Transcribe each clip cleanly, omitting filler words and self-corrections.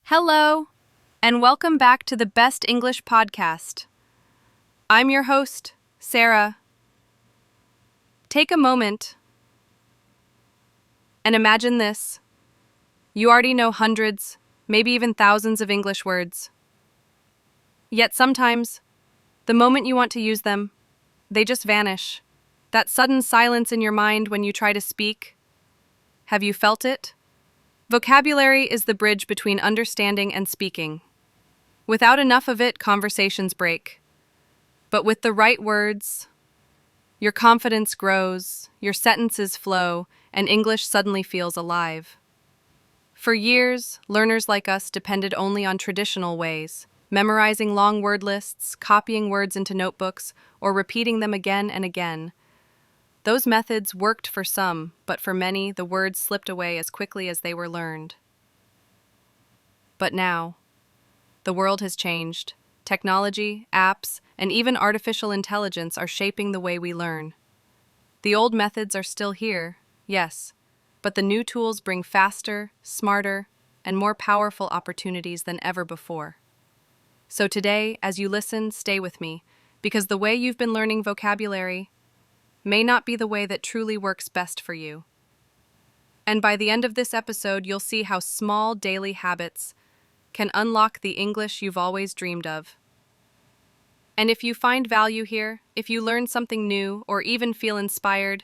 Hello, and welcome back to the Best English Podcast. I'm your host, Sarah. Take a moment and imagine this. You already know hundreds, maybe even thousands of English words. Yet sometimes, the moment you want to use them, they just vanish. That sudden silence in your mind when you try to speak. Have you felt it? Vocabulary is the bridge between understanding and speaking. Without enough of it, conversations break. But with the right words, your confidence grows, your sentences flow, and English suddenly feels alive. For years, learners like us depended only on traditional ways, memorizing long word lists, copying words into notebooks, or repeating them again and again. Those methods worked for some, but for many, the words slipped away as quickly as they were learned. But now, the world has changed. Technology, apps, and even artificial intelligence are shaping the way we learn. The old methods are still here, yes, but the new tools bring faster, smarter, and more powerful opportunities than ever before. So today, as you listen, stay with me, because the way you've been learning vocabulary may not be the way that truly works best for you. And by the end of this episode, you'll see how small daily habits can unlock the English you've always dreamed of. And if you find value here, if you learn something new, or even feel inspired,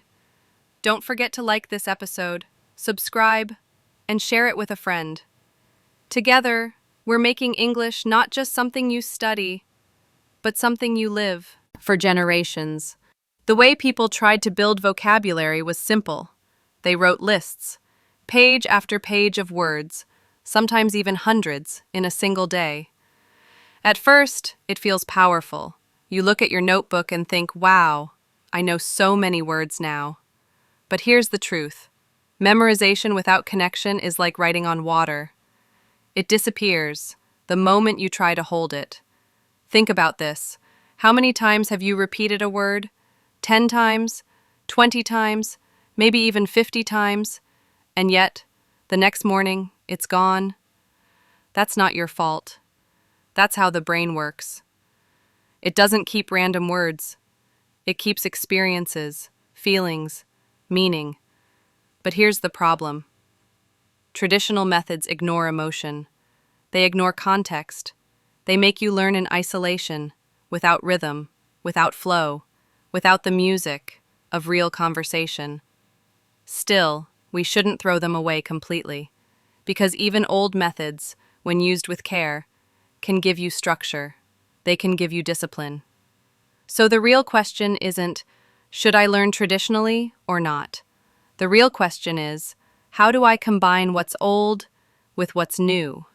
don't forget to like this episode, subscribe, and share it with a friend. Together, we're making English not just something you study, but something you live for generations. The way people tried to build vocabulary was simple. They wrote lists, page after page of words, sometimes even hundreds, in a single day. At first, it feels powerful. You look at your notebook and think, wow, I know so many words now. But here's the truth. Memorization without connection is like writing on water. It disappears the moment you try to hold it. Think about this. How many times have you repeated a word? 10 times, 20 times, maybe even 50 times, and yet, the next morning, it's gone. That's not your fault. That's how the brain works. It doesn't keep random words. It keeps experiences, feelings, meaning. But here's the problem. Traditional methods ignore emotion. They ignore context. They make you learn in isolation, without rhythm, without flow, without the music of real conversation. Still, we shouldn't throw them away completely, because even old methods, when used with care, can give you structure. They can give you discipline. So the real question isn't, should I learn traditionally or not? The real question is, how do I combine what's old with what's new?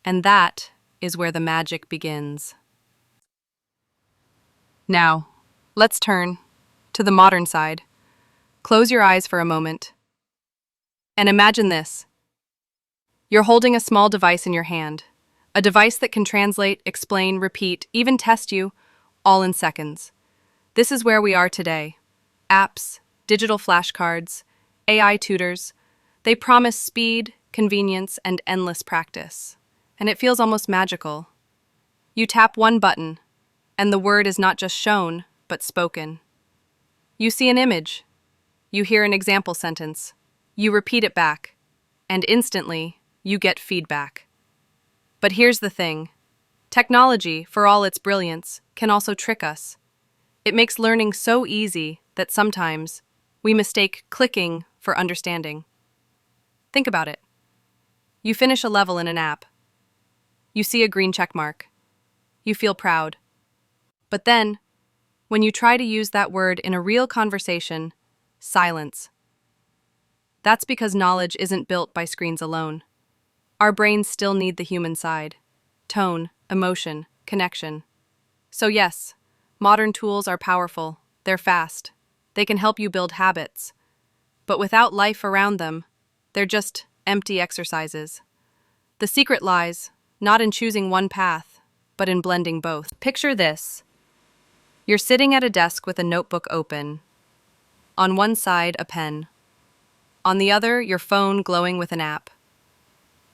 And that is where the magic begins. Now, let's turn to the modern side. Close your eyes for a moment. And imagine this. You're holding a small device in your hand, a device that can translate, explain, repeat, even test you, all in seconds. This is where we are today. Apps, digital flashcards, AI tutors, they promise speed, convenience, and endless practice. And it feels almost magical. You tap one button, and the word is not just shown, but spoken. You see an image. You hear an example sentence. You repeat it back, and instantly, you get feedback. But here's the thing. Technology, for all its brilliance, can also trick us. It makes learning so easy that sometimes we mistake clicking for understanding. Think about it. You finish a level in an app. You see a green check mark. You feel proud. But then, when you try to use that word in a real conversation, silence. That's because knowledge isn't built by screens alone. Our brains still need the human side. Tone, emotion, connection. So yes, modern tools are powerful. They're fast. They can help you build habits. But without life around them, they're just empty exercises. The secret lies not in choosing one path, but in blending both. Picture this. You're sitting at a desk with a notebook open. On one side, a pen. On the other, your phone glowing with an app.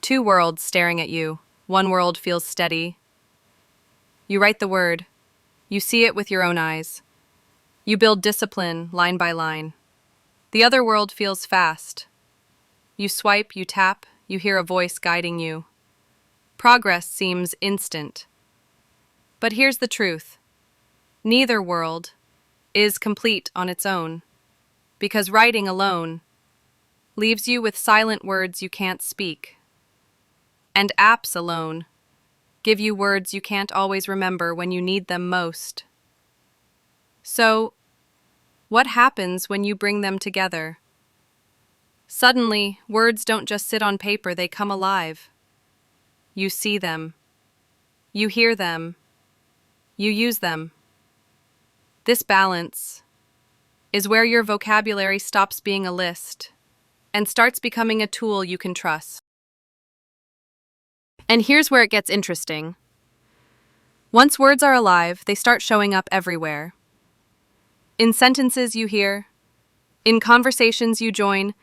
Two worlds staring at you. One world feels steady. You write the word. You see it with your own eyes. You build discipline line by line. The other world feels fast. You swipe, you tap, you hear a voice guiding you. Progress seems instant. But here's the truth. Neither world is complete on its own, because writing alone leaves you with silent words you can't speak. And apps alone give you words you can't always remember when you need them most. So, what happens when you bring them together? Suddenly, words don't just sit on paper, they come alive. You see them. You hear them. You use them. This balance is where your vocabulary stops being a list and starts becoming a tool you can trust. And here's where it gets interesting. Once words are alive, they start showing up everywhere. In sentences you hear, in conversations you join,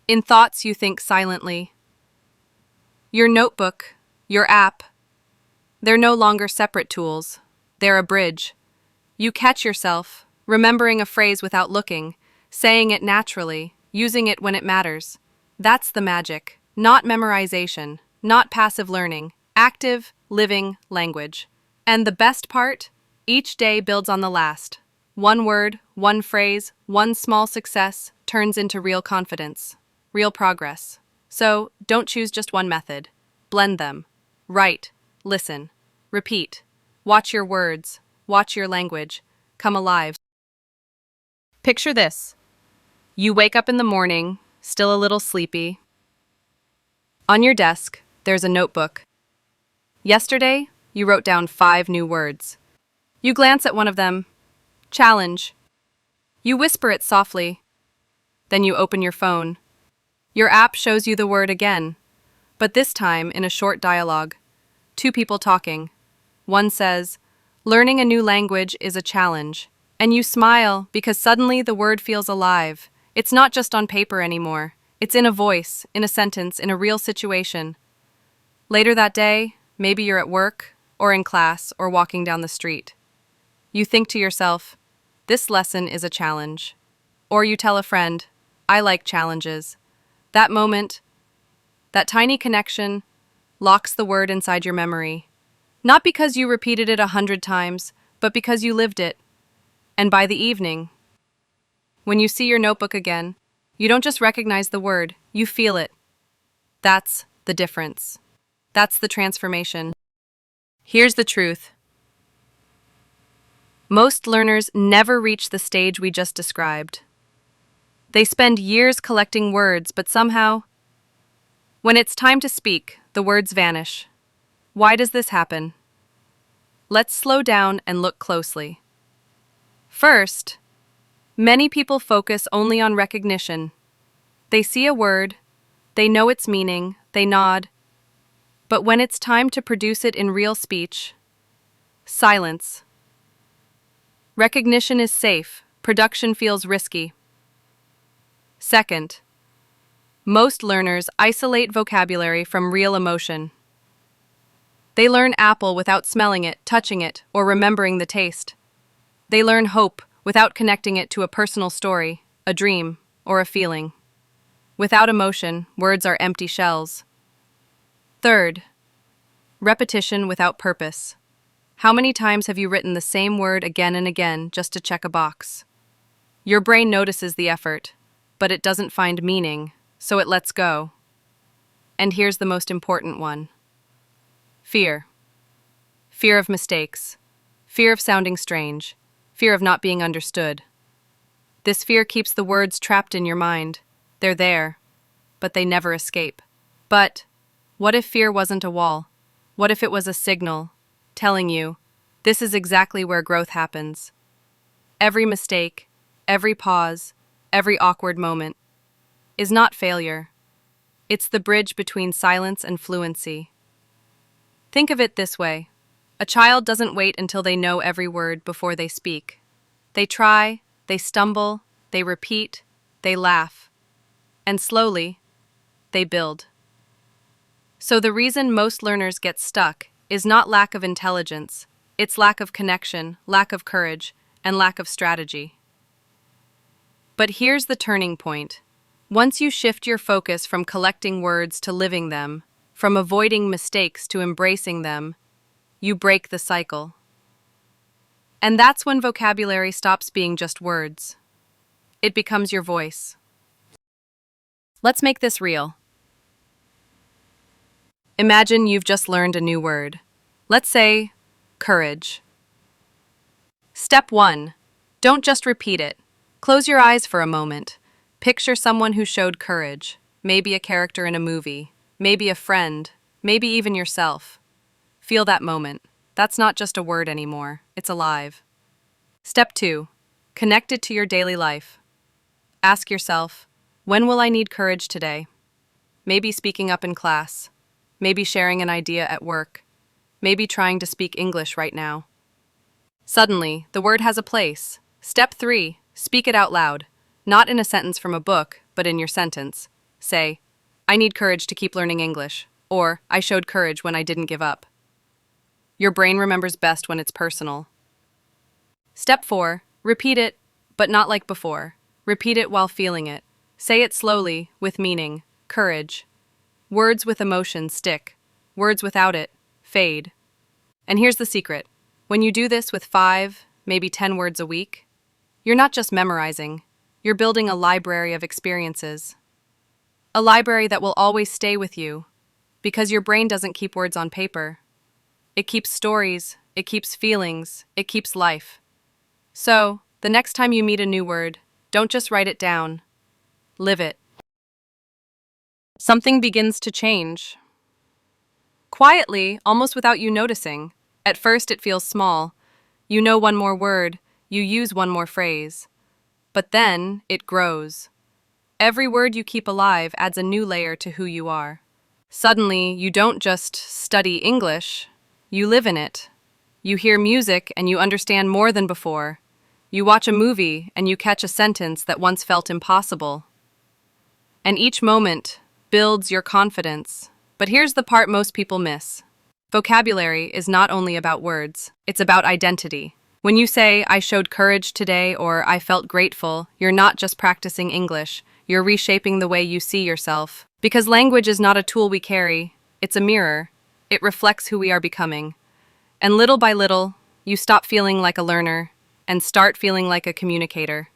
in thoughts you think silently. Your notebook, your app, they're no longer separate tools. They're a bridge. You catch yourself, remembering a phrase without looking, saying it naturally, using it when it matters. That's the magic. Not memorization, not passive learning, active, living language. And the best part? Each day builds on the last. One word, one phrase, one small success turns into real confidence, real progress. So, don't choose just one method. Blend them. Write, listen, repeat. Watch your words, watch your language come alive. Picture this. You wake up in the morning, still a little sleepy. On your desk, there's a notebook. Yesterday, you wrote down 5 new words. You glance at one of them. Challenge. You whisper it softly. Then you open your phone. Your app shows you the word again, but this time in a short dialogue. 2 people talking. One says, "Learning a new language is a challenge." And you smile because suddenly the word feels alive. It's not just on paper anymore. It's in a voice, in a sentence, in a real situation. Later that day, maybe you're at work, or in class, or walking down the street. You think to yourself, this lesson is a challenge. Or you tell a friend, I like challenges. That moment, that tiny connection, locks the word inside your memory. Not because you repeated it 100 times, but because you lived it. And by the evening, when you see your notebook again, you don't just recognize the word, you feel it. That's the difference. That's the transformation. Here's the truth. Most learners never reach the stage we just described. They spend years collecting words, but somehow, when it's time to speak, the words vanish. Why does this happen? Let's slow down and look closely. First, many people focus only on recognition. They see a word, they know its meaning, they nod, but when it's time to produce it in real speech, silence. Recognition is safe, production feels risky. Second, most learners isolate vocabulary from real emotion. They learn apple without smelling it, touching it, or remembering the taste. They learn hope without connecting it to a personal story, a dream, or a feeling. Without emotion, words are empty shells. Third, repetition without purpose. How many times have you written the same word again and again just to check a box? Your brain notices the effort, but it doesn't find meaning, so it lets go. And here's the most important one. Fear. Fear of mistakes. Fear of sounding strange. Fear of not being understood. This fear keeps the words trapped in your mind. They're there, but they never escape. But what if fear wasn't a wall? What if it was a signal telling you, this is exactly where growth happens? Every mistake, every pause, every awkward moment is not failure. It's the bridge between silence and fluency. Think of it this way. A child doesn't wait until they know every word before they speak. They try, they stumble, they repeat, they laugh, and slowly, they build. So the reason most learners get stuck is not lack of intelligence, it's lack of connection, lack of courage, and lack of strategy. But here's the turning point. Once you shift your focus from collecting words to living them, from avoiding mistakes to embracing them, you break the cycle. And that's when vocabulary stops being just words. It becomes your voice. Let's make this real. Imagine you've just learned a new word. Let's say, courage. Step 1. Don't just repeat it. Close your eyes for a moment. Picture someone who showed courage. Maybe a character in a movie. Maybe a friend. Maybe even yourself. Feel that moment. That's not just a word anymore. It's alive. Step 2. Connect it to your daily life. Ask yourself, when will I need courage today? Maybe speaking up in class. Maybe sharing an idea at work. Maybe trying to speak English right now. Suddenly, the word has a place. Step 3. Speak it out loud. Not in a sentence from a book, but in your sentence. Say, I need courage to keep learning English. Or, I showed courage when I didn't give up. Your brain remembers best when it's personal. Step 4. Repeat it, but not like before. Repeat it while feeling it. Say it slowly, with meaning. Courage. Words with emotion stick. Words without it fade. And here's the secret. When you do this with 5, maybe 10 words a week, you're not just memorizing. You're building a library of experiences. A library that will always stay with you, because your brain doesn't keep words on paper. It keeps stories, it keeps feelings, it keeps life. So, the next time you meet a new word, don't just write it down. Live it. Something begins to change. Quietly, almost without you noticing. At first it feels small. You know one more word, you use one more phrase. But then, it grows. Every word you keep alive adds a new layer to who you are. Suddenly, you don't just study English, you live in it. You hear music and you understand more than before. You watch a movie and you catch a sentence that once felt impossible. And each moment builds your confidence. But here's the part most people miss. Vocabulary is not only about words, it's about identity. When you say, I showed courage today or I felt grateful, you're not just practicing English, you're reshaping the way you see yourself. Because language is not a tool we carry, it's a mirror. It reflects who we are becoming. And little by little, you stop feeling like a learner and start feeling like a communicator.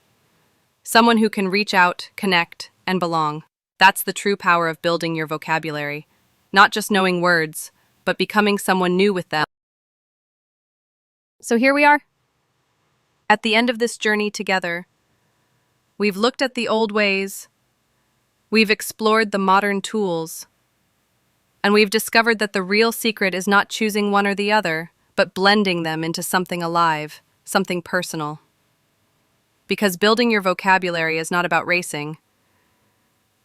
Someone who can reach out, connect, and belong. That's the true power of building your vocabulary. Not just knowing words, but becoming someone new with them. So here we are. At the end of this journey together, we've looked at the old ways, we've explored the modern tools, and we've discovered that the real secret is not choosing one or the other, but blending them into something alive, something personal. Because building your vocabulary is not about racing,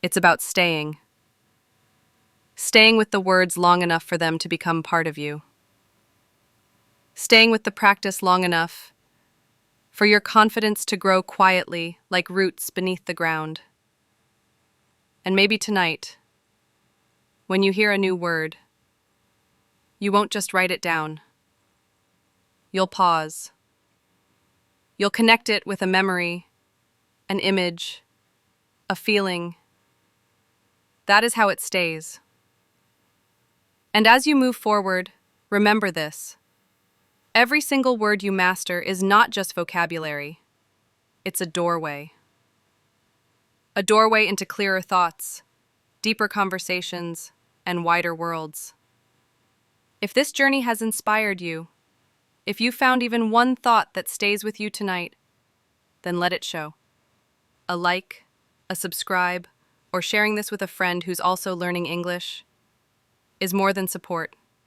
it's about staying. Staying with the words long enough for them to become part of you. Staying with the practice long enough for your confidence to grow quietly like roots beneath the ground. And maybe tonight, when you hear a new word, you won't just write it down. You'll pause. You'll connect it with a memory, an image, a feeling. That is how it stays. And as you move forward, remember this. Every single word you master is not just vocabulary. It's a doorway. A doorway into clearer thoughts, deeper conversations, and wider worlds. If this journey has inspired you, if you found even one thought that stays with you tonight, then let it show. A like, a subscribe, or sharing this with a friend who's also learning English is more than support.